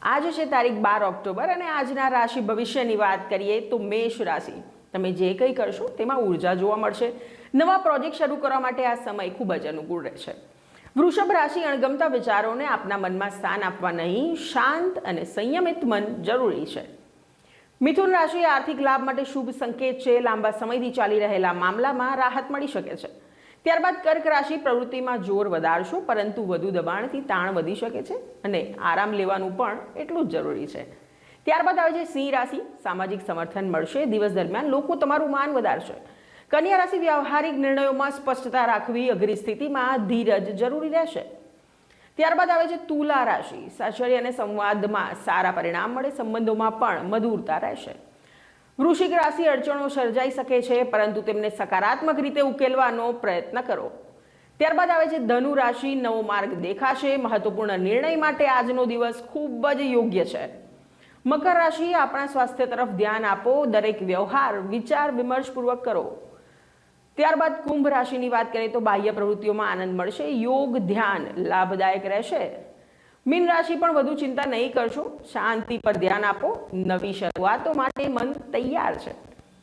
आज છે તારીખ 12 ઓક્ટોબર અને આજના રાશિ ભવિષ્યની વાત કરીએ તો મેષ રાશિ। તમે જે કંઈ કરશો તેમાં ઉર્જા જોવા મળશે। નવા પ્રોજેક્ટ શરૂ કરવા માટે આ સમય ખૂબ જ અનુકૂળ રહેશે। વૃષભ રાશિ અણગમતા વિચારોને આપના મનમાં સ્થાન આપવા નહીં, શાંત અને સંયમિત મન જરૂરી છે। મિથુન રાશિ આર્થિક લાભ માટે શુભ સંકેત છે। લાંબા સમયથી ચાલી રહેલા મામલામાં રાહત મળી શકે છે। ત્યારબાદ કર્ક રાશિ પ્રવૃત્તિમાં જોર વધારશો, પરંતુ વધુ દબાણથી તાણ વધી શકે છે અને આરામ લેવાનું પણ એટલું જ જરૂરી છે। ત્યારબાદ આવે છે સિંહ રાશિ। સામાજિક સમર્થન મળશે। દિવસ દરમિયાન લોકો તમારું માન વધારશે। કન્યા રાશિ વ્યવહારિક નિર્ણયોમાં સ્પષ્ટતા રાખવી, અઘરી સ્થિતિમાં ધીરજ જરૂરી રહેશે। ત્યારબાદ આવે છે તુલા રાશિ। સાચર્ય અને સંવાદમાં સારા પરિણામ મળે, સંબંધોમાં પણ મધુરતા રહેશે। વૃશ્ચિક રાશિ અડચણો સર્જાઈ શકે છે, પરંતુ તેમને સકારાત્મક રીતે ઉકેલવાનો પ્રયત્ન કરો। ત્યારબાદ આવે છે ધનુ રાશિ। નવો માર્ગ દેખાશે। મહત્વપૂર્ણ નિર્ણય માટે આજનો દિવસ ખૂબ જ યોગ્ય છે। મકર રાશિ આપણા સ્વાસ્થ્ય તરફ ધ્યાન આપો। દરેક વ્યવહાર વિચાર વિમર્શપૂર્વક કરો। ત્યારબાદ કુંભ રાશિની વાત કરીએ તો બાહ્ય પ્રવૃત્તિઓમાં આનંદ મળશે। યોગ ધ્યાન લાભદાયક રહેશે। મીન રાશિ પણ વધુ ચિંતા નહીં કરશો, શાંતિ પર ધ્યાન આપો। નવી શરૂઆતો માટે મન તૈયાર છે।